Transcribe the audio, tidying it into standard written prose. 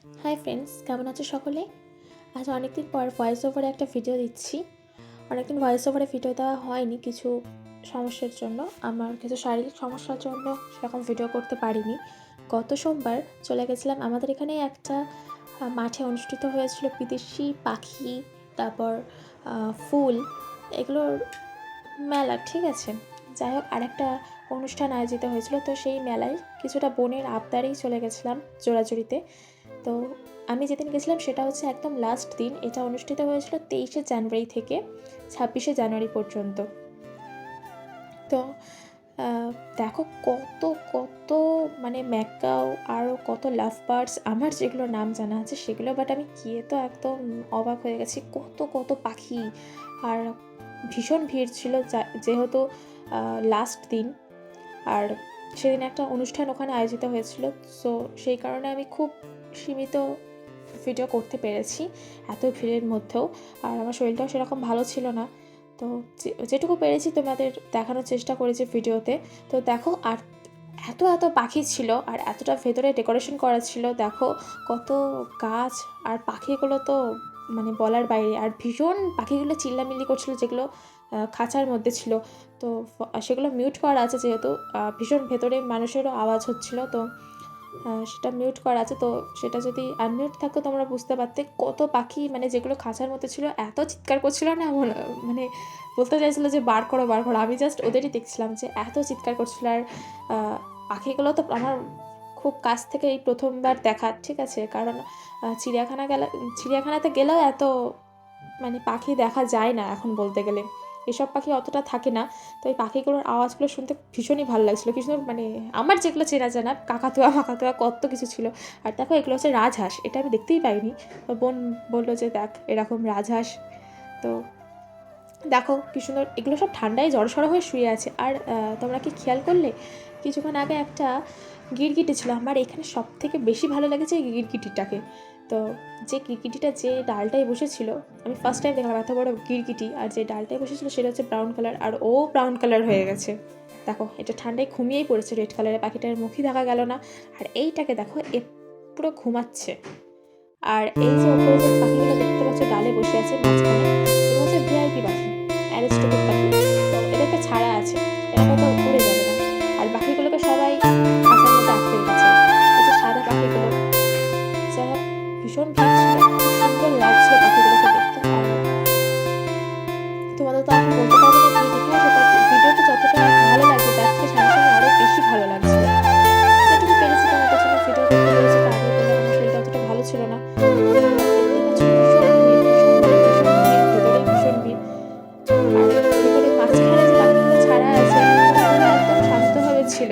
Hi friends, কেমন আছো সকলে? আজ অনেকদিন পর ভয়েস ওভারে একটা ভিডিও দিচ্ছি। অনেকদিন ভয়েস ওভারে ভিডিও দেওয়া হয়নি কিছু সমস্যার জন্য। আমার কিছু শারীরিক সমস্যার জন্য সেরকম ভিডিও করতে পারিনি। গত সোমবার চলে গেছিলাম আমাদের এখানে একটা মাঠে অনুষ্ঠিত হয়েছিল বিদেশি পাখি, তারপর ফুল, এগুলোর মেলা, ঠিক আছে। যাই হোক, আরেকটা অনুষ্ঠান আয়োজিত হয়েছিল, তো সেই মেলায় কিছুটা বোনের আবদারেই চলে গেছিলাম জোড়াজুড়িতে। তো আমি যেদিন গেছিলাম সেটা হচ্ছে একদম লাস্ট দিন। এটা অনুষ্ঠিত হয়েছিল 23শে জানুয়ারি থেকে 26শে জানুয়ারি পর্যন্ত। তো দেখো কত কত মানে ম্যাকাও, আরও কত লাভ বার্ডস, আমার যেগুলো নাম জানা আছে সেগুলো, বাট আমি গিয়ে তো একদম অবাক হয়ে গেছি, কত কত পাখি। আর ভীষণ ভিড় ছিল যেহেতু লাস্ট দিন, আর সেদিন একটা অনুষ্ঠান ওখানে আয়োজিত হয়েছিল। সো সেই কারণে আমি খুব সীমিত ভিডিও করতে পেরেছি এত ভিড়ের মধ্যেও। আর আমার শরীরটাও সেরকম ভালো ছিল না, তো যেটুকু পেরেছি তোমাদের দেখানোর চেষ্টা করেছি ভিডিওতে। তো দেখো, আর এত এত পাখি ছিল, আর এতটা ভেতরে ডেকোরেশন করা ছিল। দেখো কত গাছ, আর পাখিগুলো তো মানে বলার বাইরে। আর ভীষণ পাখিগুলো চিল্লামিল্লি করছিল, যেগুলো খাঁচার মধ্যে ছিল। তো সেগুলো মিউট করা আছে, যেহেতু ভীষণ ভেতরে মানুষেরও আওয়াজ হচ্ছিল, তো সেটা মিউট করা আছে। তো সেটা যদি আনমিউট থাকতো তোমরা বুঝতে পারতে কত পাখি, মানে যেগুলো খাঁচার মধ্যে ছিল এত চিৎকার করছিল না, মানে বলতে চাইছিলো যে বার করো বার করো। আমি জাস্ট ওদেরই দেখছিলাম যে এত চিৎকার করছিল। আর পাখিগুলো তো আমার খুব কাছ থেকে এই প্রথমবার দেখা, ঠিক আছে। কারণ চিড়িয়াখানাতে গেলেও এত মানে পাখি দেখা যায় না এখন বলতে গেলে, এসব পাখি অতটা থাকে না। তো এই পাখিগুলোর আওয়াজগুলো শুনতে ভীষণই ভালো লাগছিলো। কিছু মানে আমার যেগুলো চেনা জানা কাকাতুয়া মাকাতুয়া কত কিছু ছিল। আর দেখো, এগুলো হচ্ছে রাজহাঁস, এটা আমি দেখতেই পাইনি। বোন বললো যে দেখ এরকম রাজহাঁস। তো দেখো কি সুন্দর, এগুলো সব ঠান্ডায় জড়সড় হয়ে শুয়ে আছে। আর তোমরা কি খেয়াল করলে কিছুক্ষণ আগে একটা গিরগিটি ছিল? আমার এখানে সব থেকে বেশি ভালো লেগেছে এই গিরগিটিটাকে। তো যে গিরগিটিটা যে ডালটায় বসেছিল, আমি ফার্স্ট টাইম দেখলাম এত বড় গিরগিটি। আর যে ডালটায় বসেছিল সেটা হচ্ছে ব্রাউন কালার, আর ও ব্রাউন কালার হয়ে গেছে। দেখো, এটা ঠান্ডায় ঘুমিয়েই পড়েছে রেড কালারের, পাখিটার মুখই দেখা গেল না। আর এইটাকে দেখো, এ পুরো ঘুমাচ্ছে। আর এই যে ওপরে যে পাখিগুলো দেখতে পাচ্ছ ডালে বসে আছে মাঝখানে, এগুলো হচ্ছে ভিআইপি পাখি, অ্যারিস্টটল পাখি। তো এদেরকে ছাড়া আছে, এরা তো উড়ে যাবে না। আর পাখিগুলোকে সবাই খাঁচার মধ্যে আটকে রেখেছে। এই যে সাদা পাখিগুলো, যাই হোক, ভীষণ ভিড় ছিল, খুব সুন্দর লাগছিল পাখিগুলোকে দেখতে। আর তোমাদের তো এখন বলতে পারবো না গিয়ে দেখে আসো, বাট ভিডিওতে যতটা ভালো লাগছে তার থেকে সামনাসামনি আরও বেশি ভালো লাগছিল। যেটুকু পেরেছি তোমাদের জন্য ভিডিও করতে পেরেছি, তা আগেই বললাম আমার শরীরটা অতটা ভালো ছিল না। দেখতেই পাচ্ছ ভীষণ ভিড়, ভীষণ মানে ভীষণ ভিড়, ভেতরেই ভীষণ ভিড়। আর ভেতরে মাঝখানে যে পাখিগুলো ছাড়া আছে, পাখিগুলো একদম শান্তভাবে ছিল।